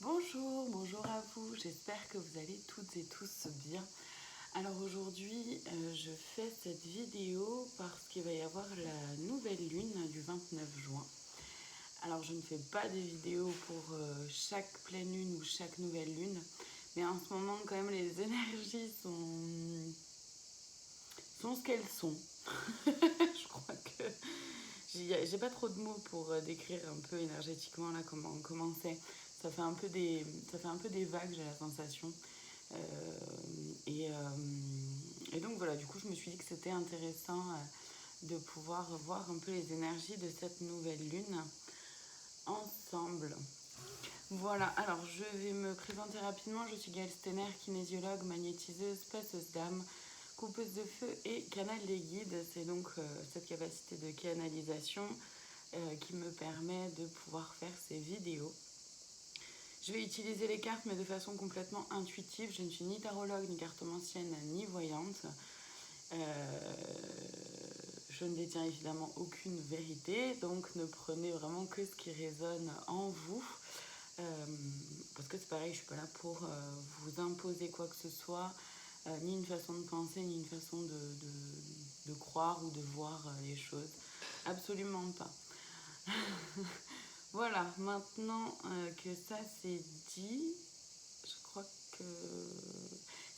Bonjour à vous, j'espère que vous allez toutes et tous bien. Alors aujourd'hui, je fais cette vidéo parce qu'il va y avoir la nouvelle lune du 29 juin. Alors je ne fais pas des vidéos pour chaque pleine lune ou chaque nouvelle lune, mais en ce moment quand même les énergies sont ce qu'elles sont. Je crois que j'ai pas trop de mots pour décrire un peu énergétiquement là comment c'est. Ça fait un peu des vagues, j'ai la sensation. Euh, et, euh, et donc voilà, du coup, je me suis dit que c'était intéressant de pouvoir voir un peu les énergies de cette nouvelle lune ensemble. Voilà, alors je vais me présenter rapidement. Je suis Gaëlle Stener, kinésiologue, magnétiseuse, passeuse d'âme, coupeuse de feu et canal des guides. C'est donc cette capacité de canalisation qui me permet de pouvoir faire ces vidéos. Je vais utiliser les cartes, mais de façon complètement intuitive. Je ne suis ni tarologue, ni cartomancienne, ni voyante. Je ne détiens évidemment aucune vérité, donc ne prenez vraiment que ce qui résonne en vous. Parce que c'est pareil, je ne suis pas là pour vous imposer quoi que ce soit, ni une façon de penser, ni une façon de croire ou de voir les choses. Absolument pas. Voilà, maintenant que ça c'est dit, je crois que...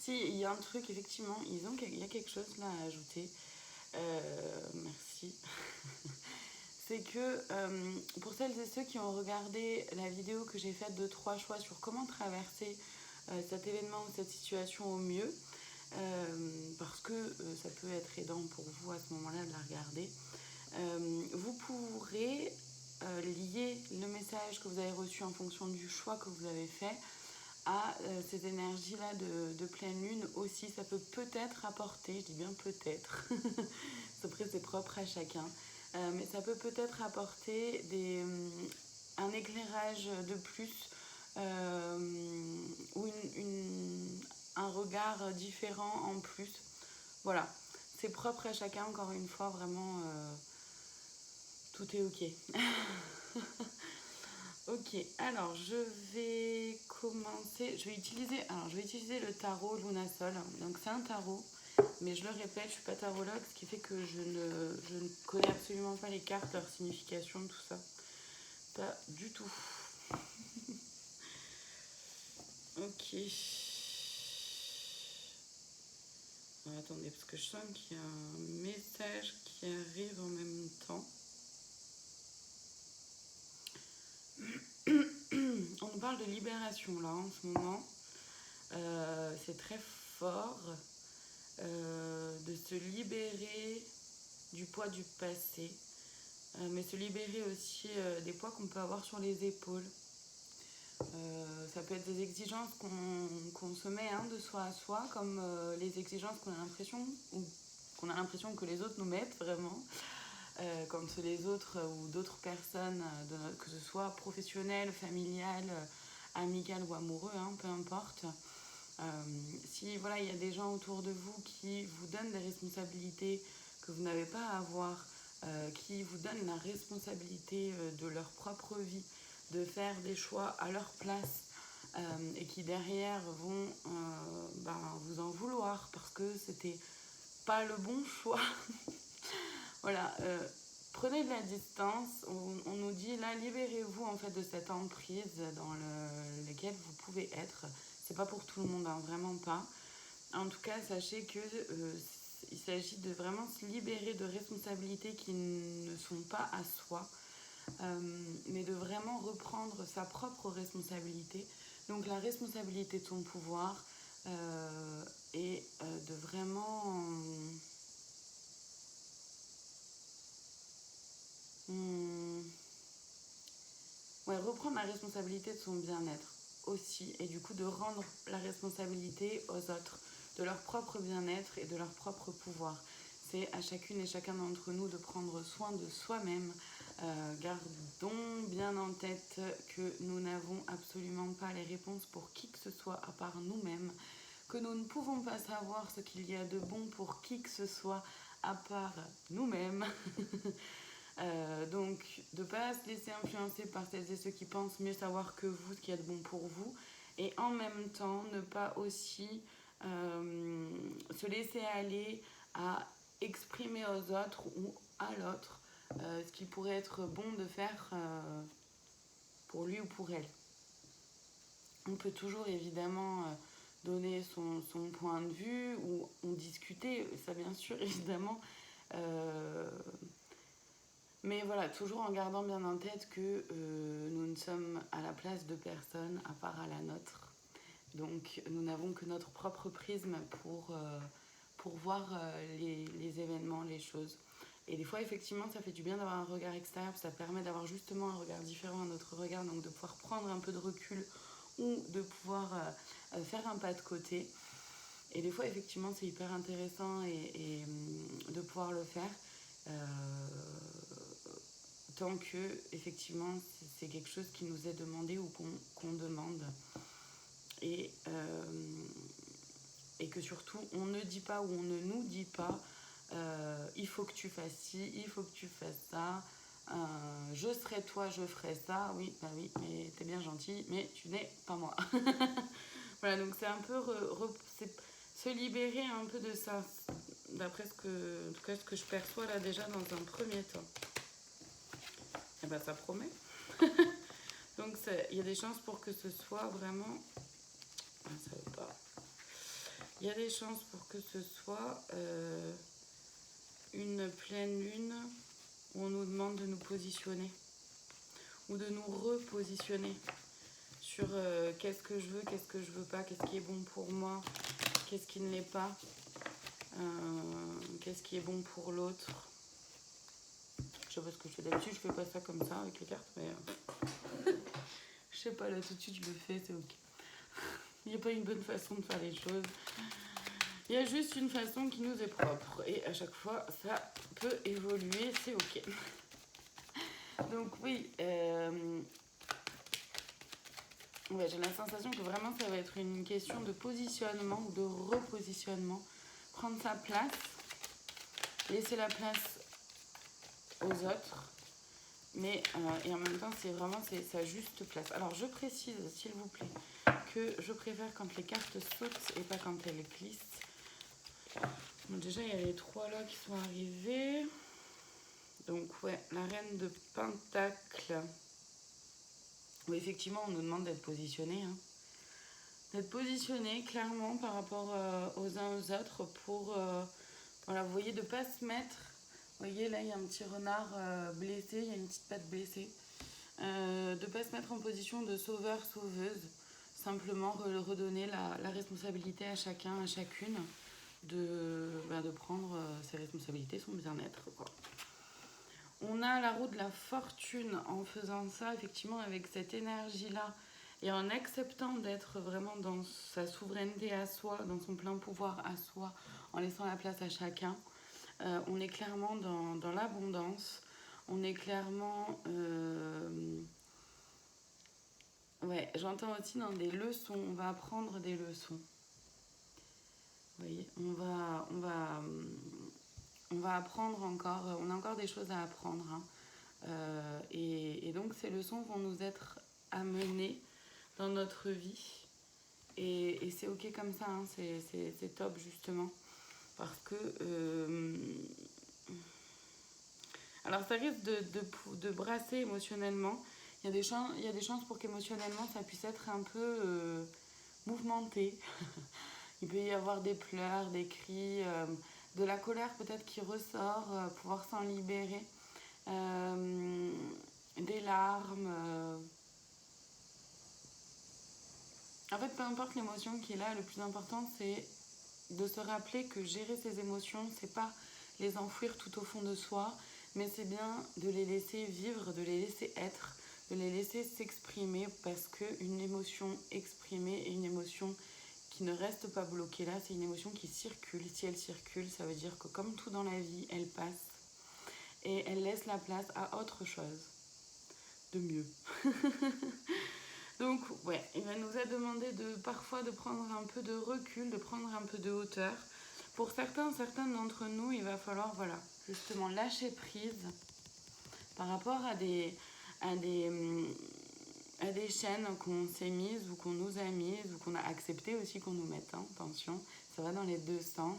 Si, il y a un truc, effectivement, il y a quelque chose là à ajouter. Merci. C'est que pour celles et ceux qui ont regardé la vidéo que j'ai faite de 3 choix sur comment traverser cet événement ou cette situation au mieux, parce que ça peut être aidant pour vous à ce moment-là de la regarder, vous pourrez lier le message que vous avez reçu en fonction du choix que vous avez fait à ces énergies-là de pleine lune aussi. Ça peut peut-être apporter, je dis bien peut-être, après c'est propre à chacun, mais ça peut peut-être apporter un éclairage de plus ou un regard différent en plus. Voilà, c'est propre à chacun, encore une fois, vraiment, tout est ok. Ok, alors je vais commencer. Je vais utiliser le tarot Lunasol. Donc c'est un tarot, mais je le répète, je suis pas tarologue, ce qui fait que je ne connais absolument pas les cartes, leur signification, tout ça. Pas du tout. Ok. Alors, attendez, parce que je sens qu'il y a un message qui arrive en même temps. On nous parle de libération là en ce moment. C'est très fort de se libérer du poids du passé, mais se libérer aussi des poids qu'on peut avoir sur les épaules. Ça peut être des exigences qu'on se met de soi à soi, comme les exigences qu'on a l'impression que les autres nous mettent vraiment. Quand les autres ou d'autres personnes, que ce soit professionnelles, familiales, amicales ou amoureux, peu importe. Si voilà, il y a des gens autour de vous qui vous donnent des responsabilités que vous n'avez pas à avoir, qui vous donnent la responsabilité de leur propre vie, de faire des choix à leur place, et qui derrière vont vous en vouloir parce que c'était pas le bon choix. Voilà, prenez de la distance. On nous dit là, libérez-vous en fait de cette emprise dans laquelle vous pouvez être. C'est pas pour tout le monde, vraiment pas. En tout cas, sachez que il s'agit de vraiment se libérer de responsabilités qui ne sont pas à soi, mais de vraiment reprendre sa propre responsabilité. Donc la responsabilité de son pouvoir et de vraiment reprendre la responsabilité de son bien-être aussi, et du coup de rendre la responsabilité aux autres de leur propre bien-être et de leur propre pouvoir. C'est à chacune et chacun d'entre nous de prendre soin de soi-même. Gardons bien en tête que nous n'avons absolument pas les réponses pour qui que ce soit à part nous-mêmes, que nous ne pouvons pas savoir ce qu'il y a de bon pour qui que ce soit à part nous-mêmes. Donc, de ne pas se laisser influencer par celles et ceux qui pensent mieux savoir que vous ce qu'il y a de bon pour vous. Et en même temps, ne pas aussi se laisser aller à exprimer aux autres ou à l'autre ce qui pourrait être bon de faire pour lui ou pour elle. On peut toujours évidemment donner son point de vue ou en discuter, ça bien sûr évidemment. Mais voilà, toujours en gardant bien en tête que nous ne sommes à la place de personne à part à la nôtre. Donc nous n'avons que notre propre prisme pour voir les événements, les choses. Et des fois, effectivement, ça fait du bien d'avoir un regard extérieur, ça permet d'avoir justement un regard différent à notre regard, donc de pouvoir prendre un peu de recul ou de pouvoir faire un pas de côté. Et des fois, effectivement, c'est hyper intéressant et de pouvoir le faire. Tant que, effectivement, c'est quelque chose qui nous est demandé ou qu'on demande. Et que surtout, on ne dit pas ou on ne nous dit pas il faut que tu fasses ci, il faut que tu fasses ça. Je serai toi, je ferai ça. Oui, bah oui, mais t'es bien gentil, mais tu n'es pas moi. Voilà, donc c'est un peu se libérer un peu de ça, d'après ce que je perçois là déjà dans un premier temps. Et ben ça promet. Donc il y a des chances pour que ce soit vraiment... Ah, ça veut pas. Il y a des chances pour que ce soit une pleine lune où on nous demande de nous positionner ou de nous repositionner sur qu'est-ce que je veux pas, qu'est-ce qui est bon pour moi, qu'est-ce qui ne l'est pas, qu'est-ce qui est bon pour l'autre. Je sais pas ce que je fais d'habitude, je fais pas ça comme ça avec les cartes, mais je sais pas, là tout de suite je le fais, c'est ok. Il n'y a pas une bonne façon de faire les choses. Il y a juste une façon qui nous est propre. Et à chaque fois, ça peut évoluer, c'est ok. Donc oui, ouais, j'ai la sensation que vraiment ça va être une question de positionnement ou de repositionnement. Prendre sa place, laisser la place aux autres. Mais et en même temps, c'est vraiment sa juste place. Alors je précise, s'il vous plaît, que je préfère quand les cartes sautent et pas quand elles glissent. Bon, déjà, il y a les 3 là qui sont arrivés. Donc ouais, la reine de Pentacle. Oui, effectivement, on nous demande d'être positionné. Hein. D'être positionné clairement par rapport aux uns aux autres pour, voilà, vous voyez, de ne pas se mettre... Vous voyez, là, il y a un petit renard blessé, il y a une petite patte blessée. De ne pas se mettre en position de sauveur-sauveuse. Simplement redonner la responsabilité à chacun, à chacune de prendre ses responsabilités, son bien-être, quoi. On a la roue de la fortune en faisant ça, effectivement, avec cette énergie-là, et en acceptant d'être vraiment dans sa souveraineté à soi, dans son plein pouvoir à soi, en laissant la place à chacun. On est clairement dans l'abondance, on est clairement... ouais, j'entends aussi dans des leçons, on va apprendre des leçons. Vous voyez, on va apprendre encore, on a encore des choses à apprendre. Hein. Et donc ces leçons vont nous être amenées dans notre vie. Et c'est ok comme ça, hein, c'est top justement. Parce que... alors ça risque de brasser émotionnellement. Il y a des chances pour qu'émotionnellement ça puisse être un peu mouvementé. Il peut y avoir des pleurs, des cris, de la colère peut-être qui ressort, pouvoir s'en libérer, des larmes. En fait, peu importe l'émotion qui est là, le plus important c'est de se rappeler que gérer ses émotions, c'est pas les enfouir tout au fond de soi, mais c'est bien de les laisser vivre, de les laisser être, de les laisser s'exprimer, parce qu'une émotion exprimée est une émotion qui ne reste pas bloquée là, c'est une émotion qui circule. Si elle circule, ça veut dire que comme tout dans la vie, elle passe et elle laisse la place à autre chose de mieux. Donc ouais, il nous a demandé parfois de prendre un peu de recul, de prendre un peu de hauteur. Pour certains d'entre nous, il va falloir, voilà, justement lâcher prise par rapport à des, à des chaînes qu'on s'est mises ou qu'on nous a mises ou qu'on a accepté aussi qu'on nous mette, hein, attention, ça va dans les deux sens.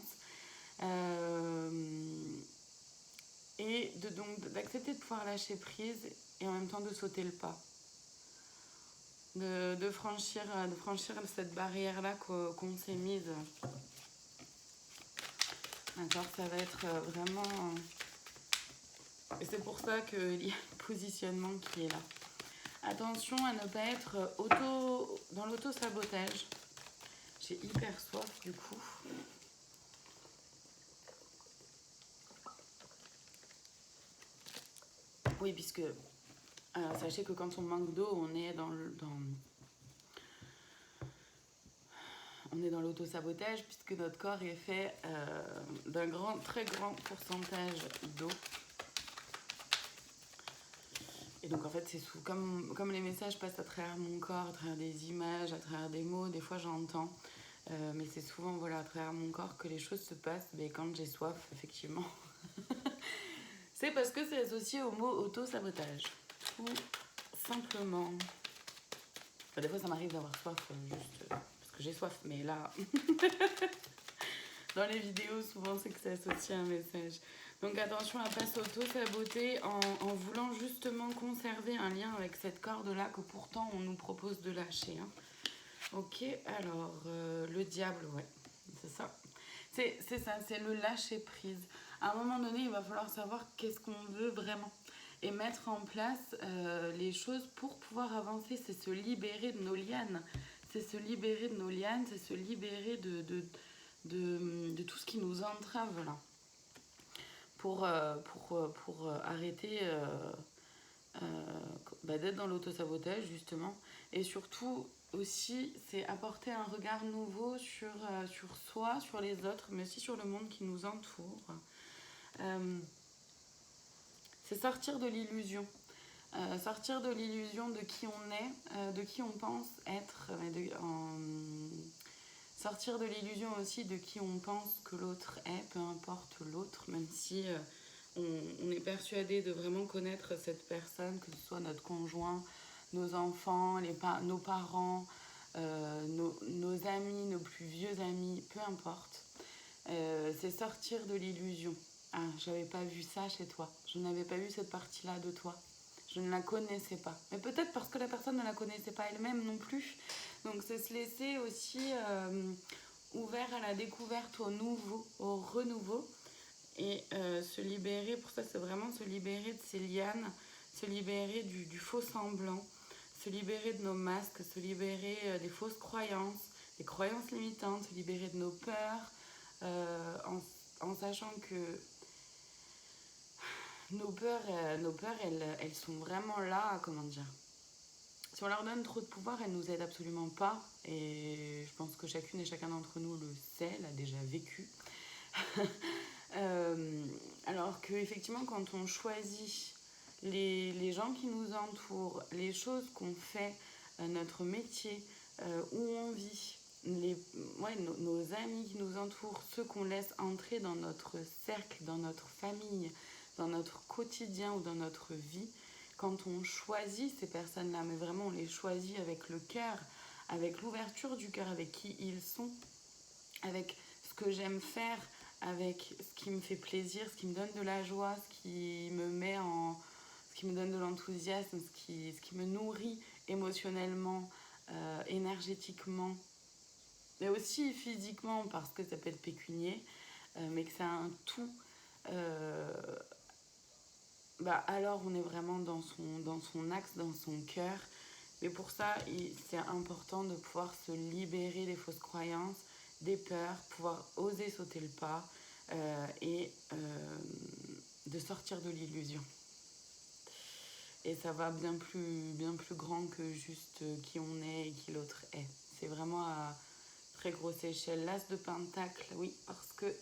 Et donc d'accepter de pouvoir lâcher prise et en même temps de sauter le pas. De franchir cette barrière-là qu'on s'est mise. D'accord, ça va être vraiment... Et c'est pour ça qu'il y a le positionnement qui est là. Attention à ne pas être dans l'auto-sabotage. J'ai hyper soif du coup. Oui, puisque sachez que quand on manque d'eau, on est dans l'auto-sabotage puisque notre corps est fait d'un très grand pourcentage d'eau. Et donc en fait, c'est comme les messages passent à travers mon corps, à travers des images, à travers des mots, des fois j'entends. Mais c'est souvent à travers mon corps que les choses se passent. Mais quand j'ai soif, effectivement, c'est parce que c'est associé au mot auto-sabotage. Tout simplement. Enfin, des fois, ça m'arrive d'avoir soif juste parce que j'ai soif. Mais là, dans les vidéos, souvent, c'est que c'est associé à un message. Donc attention à ne pas s'auto-saboter en voulant justement conserver un lien avec cette corde-là que pourtant on nous propose de lâcher. Hein. Ok, alors le diable, ouais, c'est ça. C'est ça, c'est le lâcher prise. À un moment donné, il va falloir savoir qu'est-ce qu'on veut vraiment. Et mettre en place les choses pour pouvoir avancer, c'est se libérer de nos lianes. C'est se libérer de nos lianes, c'est se libérer de tout ce qui nous entrave là. Pour arrêter d'être dans l'auto-sabotage justement. Et surtout aussi, c'est apporter un regard nouveau sur soi, sur les autres, mais aussi sur le monde qui nous entoure. C'est sortir de l'illusion. Sortir de l'illusion de qui on est, de qui on pense être, sortir de l'illusion aussi de qui on pense que l'autre est, peu importe l'autre, même si on est persuadé de vraiment connaître cette personne, que ce soit notre conjoint, nos enfants, nos parents, nos amis, nos plus vieux amis, peu importe. C'est sortir de l'illusion. Ah, j'avais pas vu ça chez toi. Je n'avais pas vu cette partie-là de toi. Je ne la connaissais pas. Mais peut-être parce que la personne ne la connaissait pas elle-même non plus. Donc c'est se laisser aussi ouvert à la découverte, au nouveau, au renouveau. Et se libérer, pour ça c'est vraiment se libérer de ces lianes, se libérer du faux semblant, se libérer de nos masques, se libérer des fausses croyances, des croyances limitantes, se libérer de nos peurs, en sachant que nos peurs elles sont vraiment là, comment dire. Si on leur donne trop de pouvoir, elles nous aident absolument pas. Et je pense que chacune et chacun d'entre nous le sait, l'a déjà vécu. Alors qu'effectivement, quand on choisit les gens qui nous entourent, les choses qu'on fait, notre métier, où on vit, nos amis qui nous entourent, ceux qu'on laisse entrer dans notre cercle, dans notre famille, dans notre quotidien ou dans notre vie, quand on choisit ces personnes-là, mais vraiment on les choisit avec le cœur, avec l'ouverture du cœur, avec qui ils sont, avec ce que j'aime faire, avec ce qui me fait plaisir, ce qui me donne de la joie, ce qui me donne de l'enthousiasme, ce qui me nourrit émotionnellement, énergétiquement, mais aussi physiquement parce que ça peut être pécunier, mais que c'est un tout. Alors on est vraiment dans son axe, dans son cœur. Mais pour ça, c'est important de pouvoir se libérer des fausses croyances, des peurs, pouvoir oser sauter le pas et de sortir de l'illusion. Et ça va bien plus grand que juste qui on est et qui l'autre est. C'est vraiment à très grosse échelle. L'as de pentacle, oui, parce que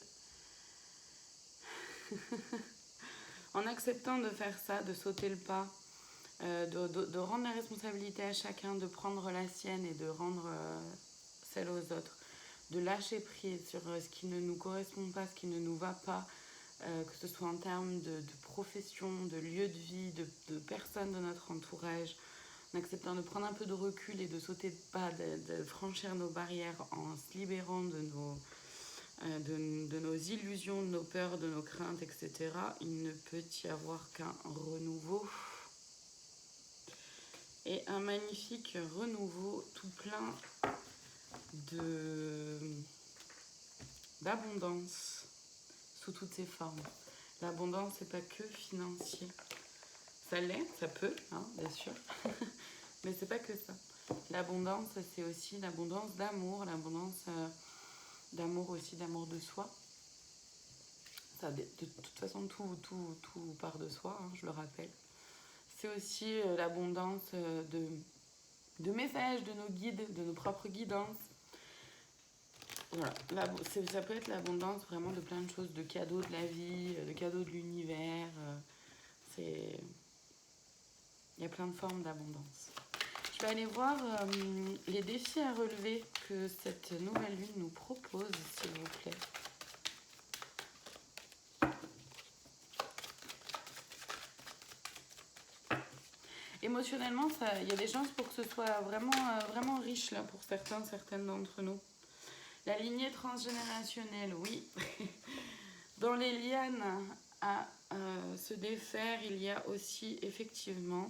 en acceptant de faire ça, de sauter le pas, de rendre la responsabilité à chacun, de prendre la sienne et de rendre celle aux autres, de lâcher prise sur ce qui ne nous correspond pas, ce qui ne nous va pas, que ce soit en termes de profession, de lieu de vie, de personnes de notre entourage, en acceptant de prendre un peu de recul et de sauter de pas, de franchir nos barrières en se libérant de nos illusions, de nos peurs, de nos craintes, etc., il ne peut y avoir qu'un renouveau. Et un magnifique renouveau tout plein d'abondance sous toutes ses formes. L'abondance, c'est pas que financier. Ça l'est, ça peut, hein, bien sûr. Mais c'est pas que ça. L'abondance, c'est aussi l'abondance d'amour, l'abondance d'amour aussi, d'amour de soi. Ça, de toute façon, tout part de soi, hein, je le rappelle. C'est aussi l'abondance de messages, de nos guides, de nos propres guidances. Voilà, ça peut être l'abondance vraiment de plein de choses, de cadeaux de la vie, de cadeaux de l'univers. Il y a plein de formes d'abondance. Je vais aller voir les défis à relever que cette nouvelle lune nous propose, s'il vous plaît. Émotionnellement, il y a des chances pour que ce soit vraiment riche là, pour certaines d'entre nous. La lignée transgénérationnelle, oui. Dans les lianes à se défaire, il y a aussi effectivement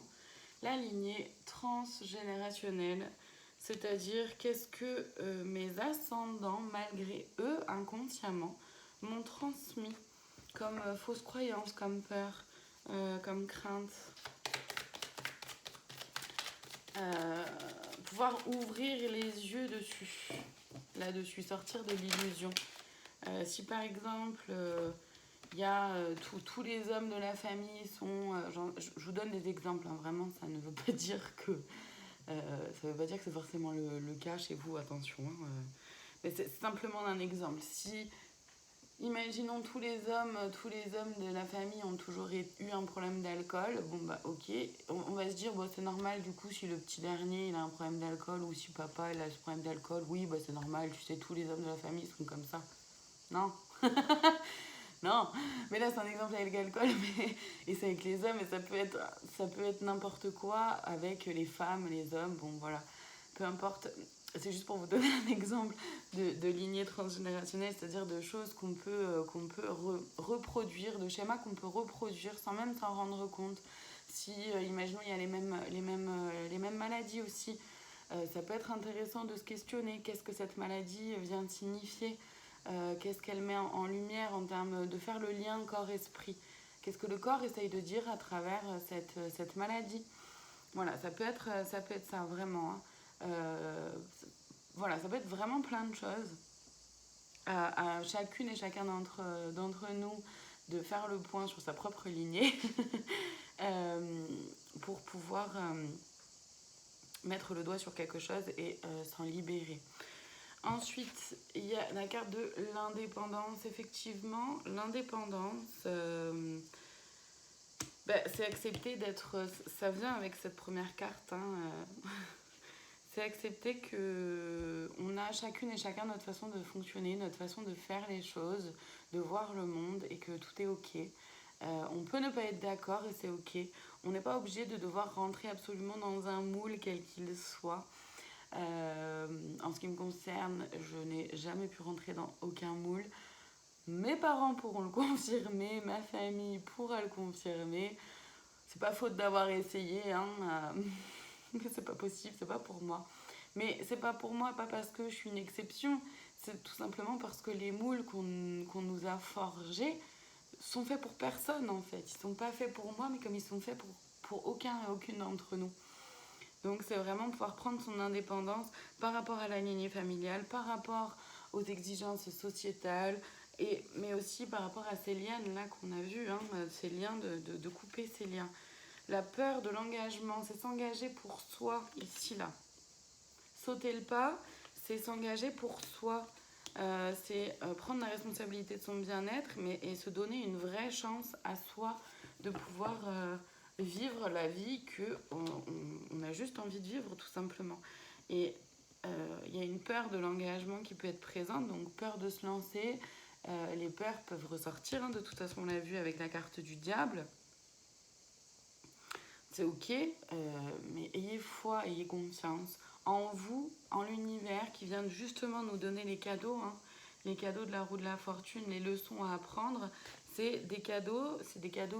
la lignée transgénérationnelle. C'est-à-dire qu'est-ce que mes ascendants, malgré eux, inconsciemment, m'ont transmis comme fausses croyances, comme peur, comme crainte. Pouvoir ouvrir les yeux dessus, là-dessus, sortir de l'illusion. Si par exemple, il y a tous les hommes de la famille sont... je vous donne des exemples, hein, vraiment, ça ne veut pas dire que... ça veut pas dire que c'est forcément le cas chez vous, attention. Hein, mais c'est simplement un exemple. Si... Imaginons tous les hommes de la famille ont toujours eu un problème d'alcool. Bon bah ok, on va se dire bon c'est normal du coup si le petit dernier il a un problème d'alcool ou si papa il a ce problème d'alcool, oui bah c'est normal, tu sais tous les hommes de la famille sont comme ça. Non. Non, mais là c'est un exemple avec l'alcool, et c'est avec les hommes et ça peut être n'importe quoi avec les femmes, les hommes, bon voilà, peu importe. C'est juste pour vous donner un exemple de lignée transgénérationnelle, c'est-à-dire de choses qu'on peut reproduire, de schémas qu'on peut reproduire sans même s'en rendre compte. Si, imaginons, il y a les mêmes maladies aussi, ça peut être intéressant de se questionner qu'est-ce que cette maladie vient de signifier, qu'est-ce qu'elle met en lumière en termes de faire le lien corps-esprit. Qu'est-ce que le corps essaye de dire à travers cette maladie. Voilà, ça peut être ça, vraiment. Hein. Voilà, ça peut être vraiment plein de choses. À chacune et chacun d'entre nous de faire le point sur sa propre lignée pour pouvoir mettre le doigt sur quelque chose et s'en libérer. Ensuite, il y a la carte de l'indépendance. Effectivement, l'indépendance, c'est accepter d'être... Ça vient avec cette première carte. Hein, c'est accepter qu'on a chacune et chacun notre façon de fonctionner, notre façon de faire les choses, de voir le monde et que tout est ok. On peut ne pas être d'accord et c'est ok. On n'est pas obligé de devoir rentrer absolument dans un moule quel qu'il soit. En ce qui me concerne, je n'ai jamais pu rentrer dans aucun moule. Mes parents pourront le confirmer, ma famille pourra le confirmer. C'est pas faute d'avoir essayé, hein, que c'est pas possible, c'est pas pour moi. Mais c'est pas pour moi, pas parce que je suis une exception, c'est tout simplement parce que les moules qu'on nous a forgés sont faits pour personne en fait. Ils sont pas faits pour moi, mais comme ils sont faits pour aucun et aucune d'entre nous. Donc c'est vraiment pouvoir prendre son indépendance par rapport à la lignée familiale, par rapport aux exigences sociétales, mais aussi par rapport à ces liens-là qu'on a vus, hein, ces liens, de couper ces liens. La peur de l'engagement, c'est s'engager pour soi, ici, là. Sauter le pas, c'est s'engager pour soi. C'est prendre la responsabilité de son bien-être et se donner une vraie chance à soi de pouvoir vivre la vie qu'on a juste envie de vivre tout simplement. Et il y a une peur de l'engagement qui peut être présente, donc peur de se lancer, Les peurs peuvent ressortir, hein, de toute façon on l'a vu avec la carte du diable. C'est ok, mais ayez foi, ayez confiance en vous, en l'univers qui vient justement nous donner les cadeaux, hein, les cadeaux de la roue de la fortune, les leçons à apprendre. C'est des cadeaux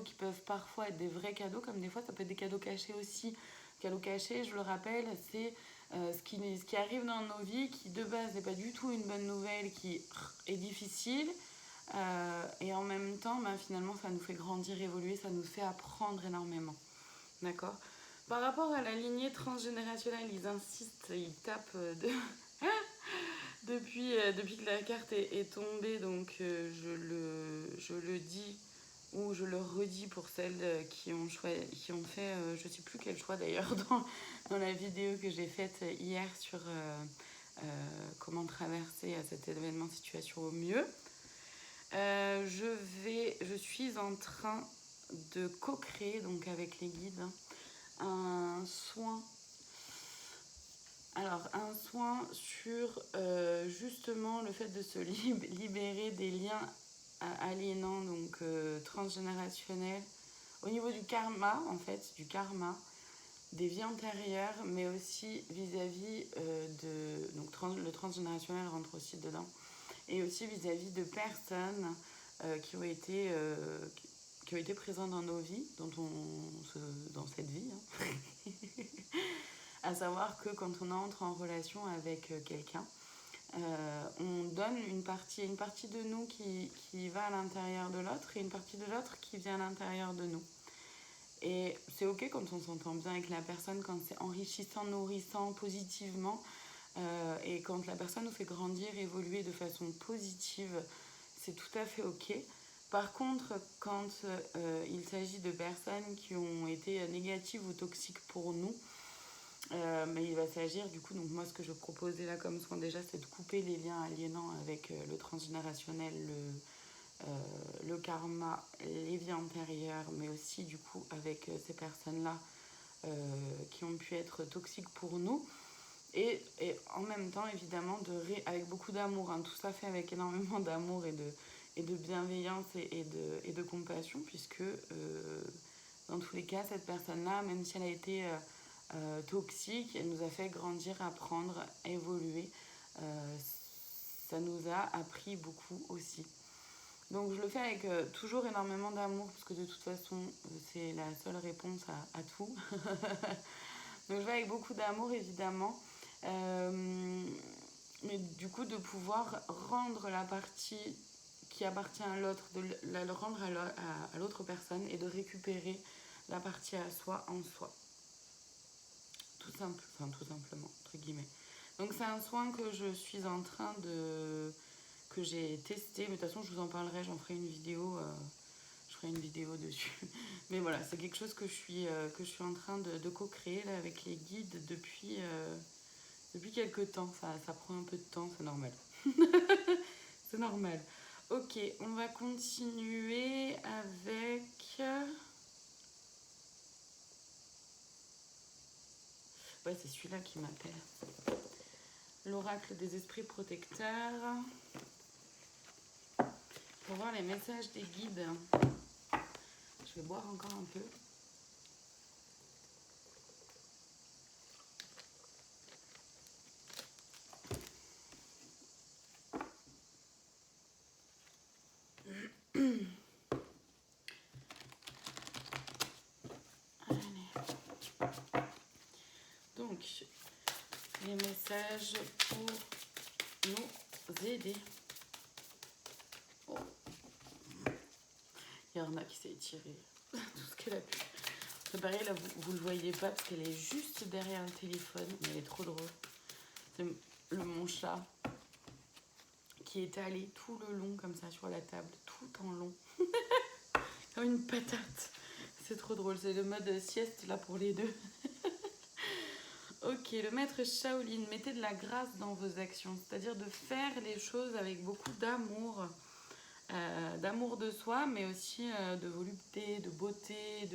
qui peuvent parfois être des vrais cadeaux, comme des fois ça peut être des cadeaux cachés aussi. Cadeaux cachés, je le rappelle, c'est ce qui arrive dans nos vies, qui de base n'est pas du tout une bonne nouvelle, qui est difficile. Et en même temps, ben, finalement, ça nous fait grandir, évoluer, ça nous fait apprendre énormément. D'accord. Par rapport à la lignée transgénérationnelle, ils insistent, ils tapent depuis que la carte est tombée, donc je le dis ou je le redis pour celles qui ont fait, je ne sais plus quel choix d'ailleurs, dans la vidéo que j'ai faite hier sur comment traverser cet événement situation au mieux. Je suis en train de co-créer, donc avec les guides, un soin. Alors, un soin sur justement le fait de se libérer des liens aliénants, donc transgénérationnels, au niveau du karma, en fait, des vies antérieures, mais aussi vis-à-vis le transgénérationnel rentre aussi dedans, et aussi vis-à-vis de personnes qui ont été présentes dans nos vies, dans cette vie. Hein. À savoir que quand on entre en relation avec quelqu'un, on donne une partie de nous qui va à l'intérieur de l'autre et une partie de l'autre qui vient à l'intérieur de nous. Et c'est ok quand on s'entend bien avec la personne, quand c'est enrichissant, nourrissant, positivement, et quand la personne nous fait grandir, évoluer de façon positive, c'est tout à fait ok. Par contre, quand il s'agit de personnes qui ont été négatives ou toxiques pour nous, mais il va s'agir du coup, donc moi ce que je proposais là comme soin déjà, c'est de couper les liens aliénants avec le transgénérationnel, le karma, les vies antérieures, mais aussi du coup avec ces personnes-là qui ont pu être toxiques pour nous. Et en même temps, évidemment, avec beaucoup d'amour, hein, tout ça fait avec énormément d'amour et de bienveillance et de compassion, puisque dans tous les cas, cette personne-là, même si elle a été toxique, elle nous a fait grandir, apprendre, évoluer. Ça nous a appris beaucoup aussi. Donc je le fais avec toujours énormément d'amour, parce que de toute façon, c'est la seule réponse à tout. Donc je vais avec beaucoup d'amour, évidemment. Mais du coup, de pouvoir rendre la partie qui appartient à l'autre, de le rendre à l'autre personne et de récupérer la partie à soi en soi. Tout simplement, entre guillemets. Donc c'est un soin que je suis en train que j'ai testé, mais de toute façon je vous en parlerai, j'en ferai une vidéo, je ferai une vidéo dessus. Mais voilà, c'est quelque chose que je suis en train de co-créer là, avec les guides depuis quelques temps. Ça prend un peu de temps, c'est normal. C'est normal. Ok, on va continuer avec... Ouais, c'est celui-là qui m'appelle. L'oracle des esprits protecteurs. Pour voir les messages des guides. Je vais boire encore un peu. Donc, les messages pour nous aider. Oh. Il y en a qui s'est étiré tout ce qu'elle a pu. C'est pareil, là, vous le voyez pas parce qu'elle est juste derrière le téléphone, mais elle est trop drôle. C'est mon chat qui est allé tout le long comme ça sur la table, tout en long. Comme une patate. C'est trop drôle, c'est le mode sieste là pour les deux. Ok, le maître Shaolin, mettez de la grâce dans vos actions, c'est-à-dire de faire les choses avec beaucoup d'amour, d'amour de soi, mais aussi de volupté, de beauté,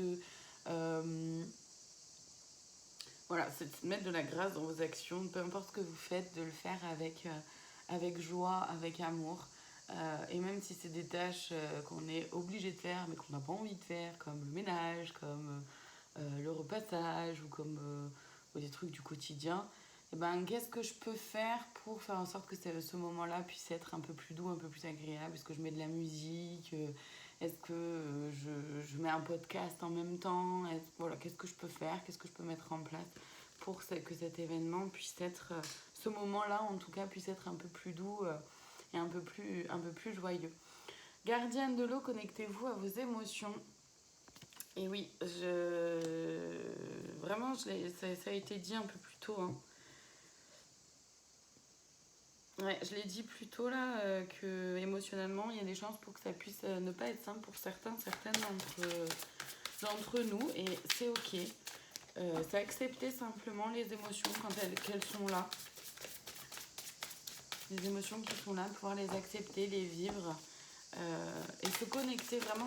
voilà, c'est de mettre de la grâce dans vos actions, peu importe ce que vous faites, de le faire avec joie, avec amour, Et même si c'est des tâches qu'on est obligé de faire mais qu'on n'a pas envie de faire, comme le ménage, comme le repassage ou comme des trucs du quotidien, et ben, qu'est-ce que je peux faire pour faire en sorte que ce moment-là puisse être un peu plus doux, un peu plus agréable? Est-ce que je mets de la musique? Est-ce que je mets un podcast en même temps? Voilà, qu'est-ce que je peux faire? Qu'est-ce que je peux mettre en place pour que cet événement puisse être, ce moment-là en tout cas, puisse être un peu plus doux et un peu plus joyeux. Gardienne de l'eau, connectez-vous à vos émotions. Et oui, vraiment, ça a été dit un peu plus tôt. Hein. Ouais, je l'ai dit plus tôt là, que émotionnellement, il y a des chances pour que ça puisse ne pas être simple pour certaines d'entre nous. Et c'est ok. C'est accepter simplement les émotions quand qu'elles sont là. Les émotions qui sont là, pouvoir les accepter, les vivre. Et se connecter, vraiment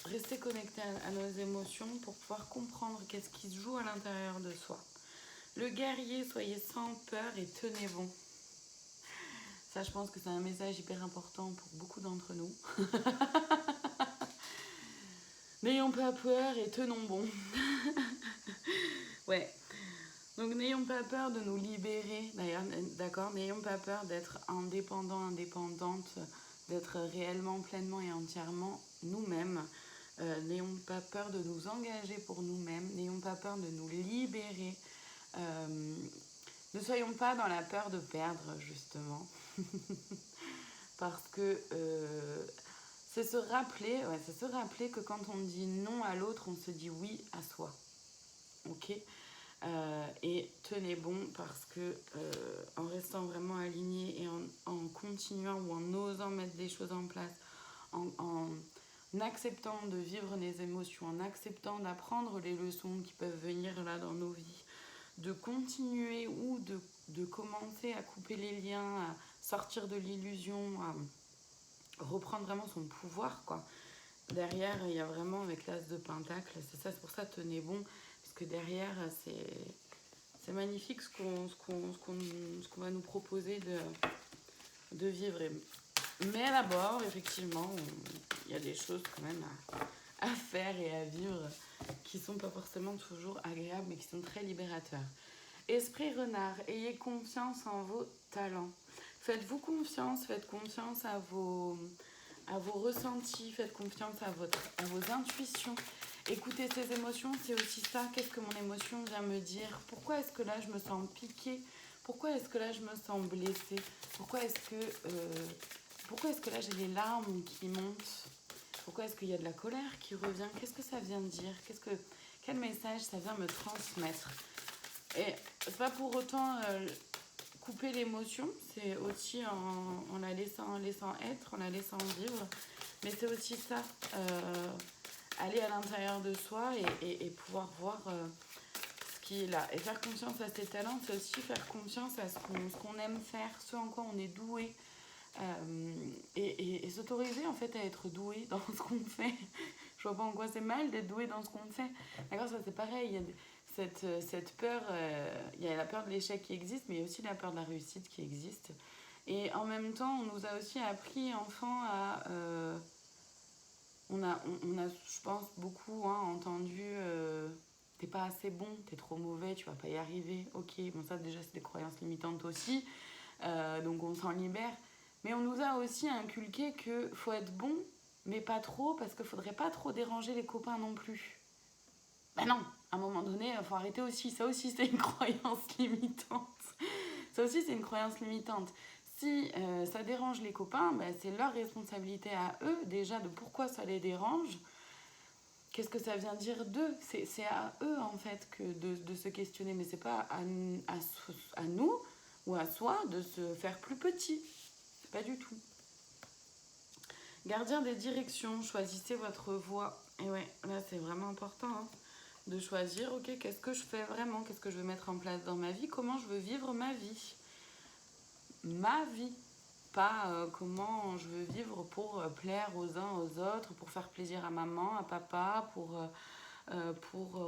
rester connecté à nos émotions pour pouvoir comprendre qu'est-ce qui se joue à l'intérieur de soi. Le guerrier, soyez sans peur et tenez bon. Ça, je pense que c'est un message hyper important pour beaucoup d'entre nous. N'ayons pas peur et tenons bon. Ouais. Donc n'ayons pas peur de nous libérer, d'ailleurs, d'accord, n'ayons pas peur d'être indépendants, indépendantes, d'être réellement, pleinement et entièrement nous-mêmes. N'ayons pas peur de nous engager pour nous-mêmes, n'ayons pas peur de nous libérer. Ne soyons pas dans la peur de perdre, justement. Parce que c'est se rappeler que quand on dit non à l'autre, on se dit oui à soi. Ok ? Et tenez bon parce que en restant vraiment aligné et en continuant ou en osant mettre des choses en place, en acceptant de vivre les émotions, en acceptant d'apprendre les leçons qui peuvent venir là dans nos vies, de continuer ou de commencer à couper les liens, à sortir de l'illusion, à reprendre vraiment son pouvoir, quoi. Derrière, il y a vraiment, avec l'as de pentacle, c'est pour ça, tenez bon, parce que derrière, c'est magnifique ce qu'on va nous proposer de vivre. Mais d'abord, effectivement, il y a des choses quand même à faire et à vivre qui sont pas forcément toujours agréables, mais qui sont très libérateurs. Esprit renard, ayez confiance en vos talents. Faites-vous confiance, faites confiance à vos ressentis, faites confiance à vos intuitions. Écoutez ces émotions, c'est aussi ça. Qu'est-ce que mon émotion vient me dire? Pourquoi est-ce que là je me sens piquée? Pourquoi est-ce que là je me sens blessée? Pourquoi est-ce que là j'ai les larmes qui montent? Pourquoi est-ce qu'il y a de la colère qui revient? Qu'est-ce que ça vient de dire? Quel message ça vient me transmettre? Et c'est pas pour autant couper l'émotion, c'est aussi en la laissant être, en la laissant vivre. Mais c'est aussi ça, aller à l'intérieur de soi et pouvoir voir ce qui est là. Et faire confiance à ses talents, c'est aussi faire confiance à ce qu'on aime faire, ce en quoi on est doué. Et s'autoriser en fait à être doué dans ce qu'on fait. Je vois pas en quoi c'est mal d'être doué dans ce qu'on fait. D'accord, ça c'est pareil, il y a cette peur, il y a la peur de l'échec qui existe, mais il y a aussi la peur de la réussite qui existe. Et en même temps, on nous a aussi appris, enfants, à... on a, je pense, beaucoup entendu t'es pas assez bon, t'es trop mauvais, tu vas pas y arriver. Ok, bon ça déjà c'est des croyances limitantes aussi, donc on s'en libère. Mais on nous a aussi inculqué qu'il faut être bon, mais pas trop, parce qu'il faudrait pas trop déranger les copains non plus. Ben non, à un moment donné, il faut arrêter aussi. Ça aussi, c'est une croyance limitante. Ça aussi, c'est une croyance limitante. Si ça dérange les copains, ben, c'est leur responsabilité à eux, déjà, de pourquoi ça les dérange. Qu'est-ce que ça vient dire d'eux? C'est à eux, en fait, de se questionner. Mais c'est pas à nous ou à soi de se faire plus petit. Pas du tout. Gardien des directions, choisissez votre voie. Et ouais, là c'est vraiment important de choisir, ok, qu'est-ce que je fais vraiment, qu'est-ce que je veux mettre en place dans ma vie, comment je veux vivre ma vie. Ma vie, pas comment je veux vivre pour plaire aux uns aux autres, pour faire plaisir à maman, à papa, pour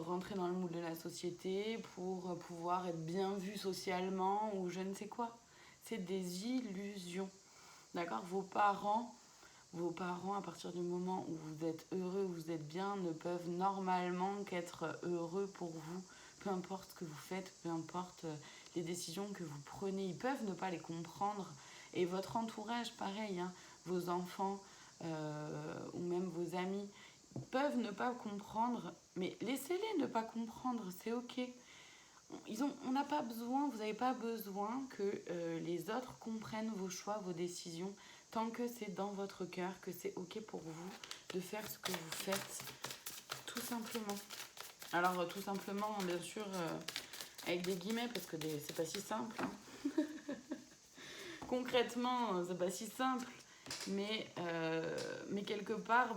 rentrer dans le moule de la société, pour pouvoir être bien vu socialement ou je ne sais quoi. C'est des illusions. D'accord? Vos parents, à partir du moment où vous êtes heureux, où vous êtes bien, ne peuvent normalement qu'être heureux pour vous. Peu importe ce que vous faites, peu importe les décisions que vous prenez, ils peuvent ne pas les comprendre. Et votre entourage, pareil, hein, vos enfants ou même vos amis, peuvent ne pas comprendre, mais laissez-les ne pas comprendre, c'est ok. On n'a pas besoin, vous n'avez pas besoin que les autres comprennent vos choix, vos décisions, tant que c'est dans votre cœur, que c'est ok pour vous de faire ce que vous faites, tout simplement. Alors tout simplement, bien sûr, avec des guillemets, parce que c'est pas si simple. Hein. Concrètement, c'est pas si simple, mais quelque part,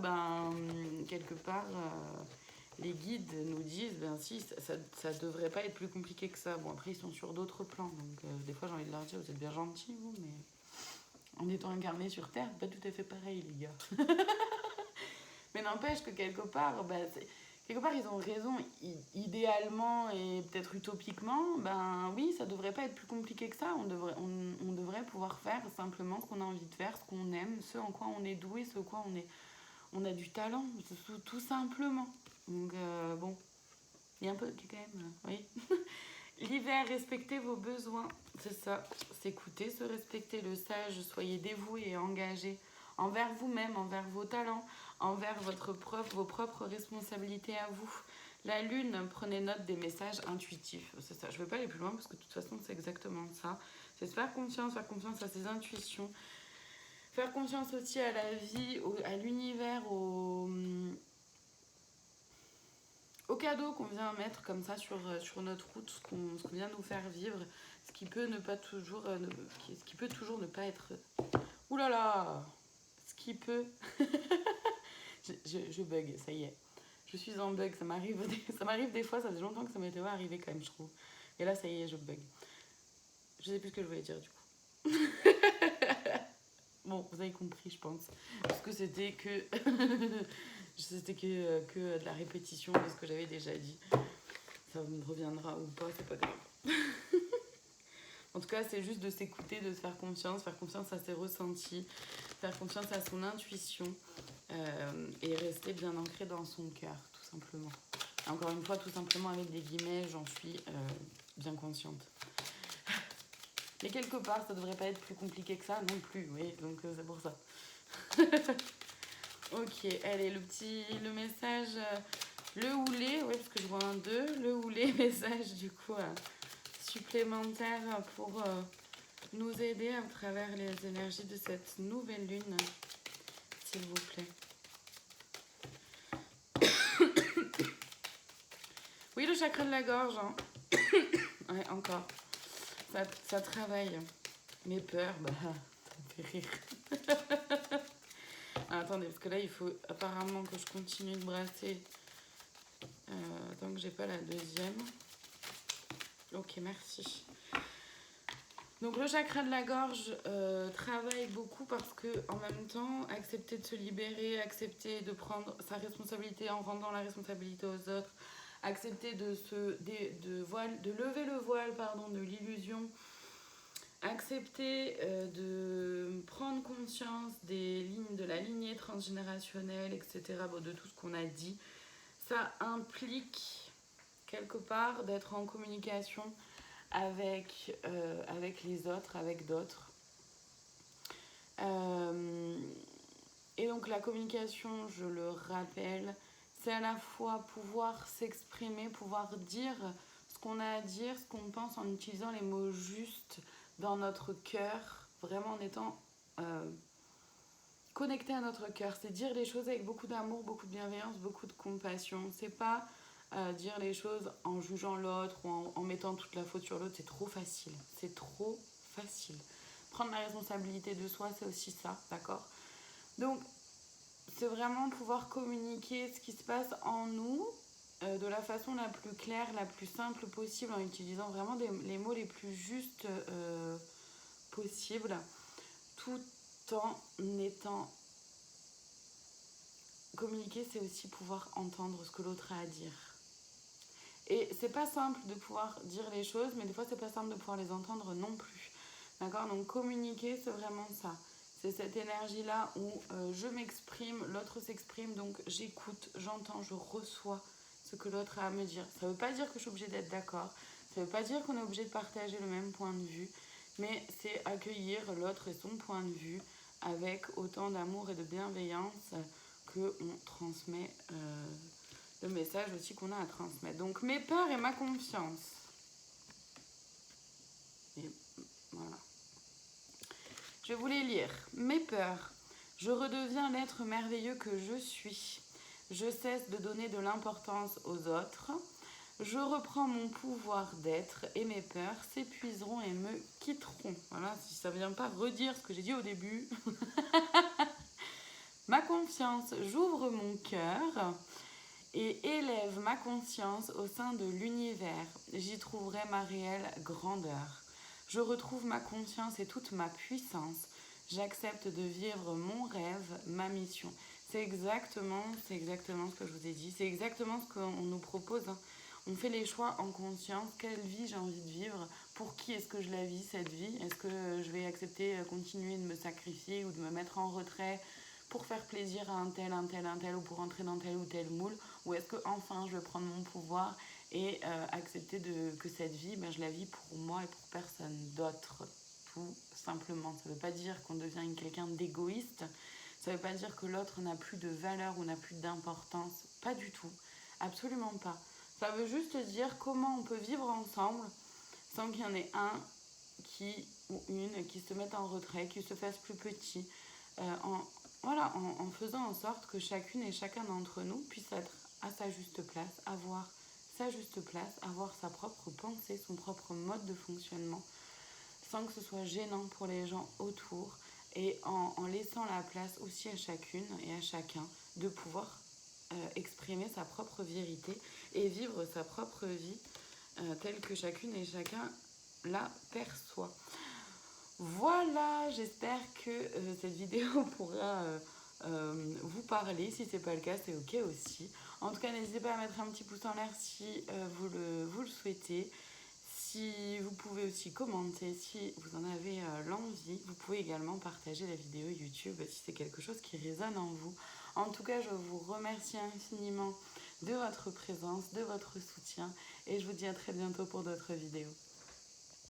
les guides nous disent, ben si, ça devrait pas être plus compliqué que ça. Bon, après, ils sont sur d'autres plans, donc des fois, j'ai envie de leur dire, vous êtes bien gentils, vous, mais en étant incarnés sur Terre, pas tout à fait pareil, les gars. Mais n'empêche que quelque part, ils ont raison. Idéalement et peut-être utopiquement, ben oui, ça devrait pas être plus compliqué que ça. On devrait pouvoir faire simplement ce qu'on a envie de faire, ce qu'on aime, ce en quoi on est doué, ce en quoi on a du talent, tout simplement. Donc bon, il y a un peu quand même, oui. L'hiver, respectez vos besoins, c'est ça. S'écouter, se respecter, le sage, soyez dévoué et engagé envers vous-même, envers vos talents, envers vos propres responsabilités à vous. La lune, prenez note des messages intuitifs. C'est ça, je ne vais pas aller plus loin parce que de toute façon, c'est exactement ça. C'est faire confiance à ses intuitions. Faire confiance aussi à la vie, à l'univers, au cadeau qu'on vient mettre comme ça sur notre route, ce qu'on vient nous faire vivre, ce qui peut toujours ne pas être... Ouh là là, ce qui peut... je bug, ça y est. Je suis en bug, ça m'arrive des fois, ça fait longtemps que ça m'était arrivé quand même, je trouve. Et là, ça y est, je bug. Je sais plus ce que je voulais dire du coup. Bon, vous avez compris, je pense. Parce que c'était que... que de la répétition de ce que j'avais déjà dit. Ça me reviendra ou pas, c'est pas grave. En tout cas, c'est juste de s'écouter, de se faire confiance à ses ressentis, faire confiance à son intuition et rester bien ancré dans son cœur, tout simplement. Encore une fois, tout simplement avec des guillemets, j'en suis bien consciente. Mais quelque part, ça devrait pas être plus compliqué que ça non plus, oui, donc c'est pour ça. Ok, allez, le message, le houlet, oui, parce que je vois un 2, le houlet, message du coup supplémentaire pour nous aider à travers les énergies de cette nouvelle lune, s'il vous plaît. Oui, le chakra de la gorge, hein. Ouais, encore. Ça travaille. Mes peurs, bah, ça me fait rire. Ah, attendez, parce que là, il faut apparemment que je continue de brasser tant que j'ai pas la deuxième. Ok, merci. Donc le chakra de la gorge travaille beaucoup parce que en même temps, accepter de se libérer, accepter de prendre sa responsabilité en rendant la responsabilité aux autres, accepter de lever le voile de l'illusion, accepter de prendre conscience de la lignée transgénérationnelle, etc., de tout ce qu'on a dit, ça implique quelque part d'être en communication avec les autres, avec d'autres. Et donc la communication, je le rappelle, c'est à la fois pouvoir s'exprimer, pouvoir dire ce qu'on a à dire, ce qu'on pense en utilisant les mots justes dans notre cœur, vraiment en étant connecté à notre cœur. C'est dire les choses avec beaucoup d'amour, beaucoup de bienveillance, beaucoup de compassion. C'est pas dire les choses en jugeant l'autre ou en mettant toute la faute sur l'autre. C'est trop facile. C'est trop facile. Prendre la responsabilité de soi, c'est aussi ça, d'accord ? Donc, c'est vraiment pouvoir communiquer ce qui se passe en nous de la façon la plus claire, la plus simple possible, en utilisant vraiment les mots les plus justes possibles, tout en étant... Communiquer, c'est aussi pouvoir entendre ce que l'autre a à dire. Et c'est pas simple de pouvoir dire les choses, mais des fois, c'est pas simple de pouvoir les entendre non plus. D'accord ? Donc, communiquer, c'est vraiment ça. C'est cette énergie-là où je m'exprime, l'autre s'exprime, donc j'écoute, j'entends, je reçois ce que l'autre a à me dire. Ça ne veut pas dire que je suis obligée d'être d'accord, ça ne veut pas dire qu'on est obligé de partager le même point de vue, mais c'est accueillir l'autre et son point de vue avec autant d'amour et de bienveillance qu'on transmet le message aussi qu'on a à transmettre. Donc mes peurs et ma confiance. Et voilà. Je vais vous les lire. Mes peurs. Je redeviens l'être merveilleux que je suis. Je cesse de donner de l'importance aux autres. Je reprends mon pouvoir d'être et mes peurs s'épuiseront et me quitteront. Voilà, si ça ne vient pas redire ce que j'ai dit au début. Ma confiance, j'ouvre mon cœur et élève ma conscience au sein de l'univers. J'y trouverai ma réelle grandeur. Je retrouve ma confiance et toute ma puissance. J'accepte de vivre mon rêve, ma mission. C'est exactement ce que je vous ai dit. C'est exactement ce qu'on nous propose. Hein. On fait les choix en conscience. Quelle vie j'ai envie de vivre? Pour qui est-ce que je la vis, cette vie? Est-ce que je vais accepter, continuer de me sacrifier ou de me mettre en retrait pour faire plaisir à un tel, ou pour entrer dans tel ou tel moule? Ou est-ce que enfin je vais prendre mon pouvoir et accepter que cette vie, je la vis pour moi et pour personne d'autre, tout simplement. Ça ne veut pas dire qu'on devient quelqu'un d'égoïste, ça ne veut pas dire que l'autre n'a plus de valeur ou n'a plus d'importance, pas du tout, absolument pas. Ça veut juste dire comment on peut vivre ensemble sans qu'il y en ait un ou une qui se mette en retrait, qui se fasse plus petit, en faisant en sorte que chacune et chacun d'entre nous puisse être à sa juste place, avoir sa juste place, avoir sa propre pensée, son propre mode de fonctionnement, sans que ce soit gênant pour les gens autour, et en laissant la place aussi à chacune et à chacun de pouvoir exprimer sa propre vérité et vivre sa propre vie telle que chacune et chacun la perçoit. Voilà, j'espère que cette vidéo pourra vous parler. Si ce n'est pas le cas, c'est ok aussi. En tout cas, n'hésitez pas à mettre un petit pouce en l'air si vous le souhaitez. Si vous pouvez aussi commenter si vous en avez l'envie. Vous pouvez également partager la vidéo YouTube si c'est quelque chose qui résonne en vous. En tout cas, je vous remercie infiniment de votre présence, de votre soutien et je vous dis à très bientôt pour d'autres vidéos.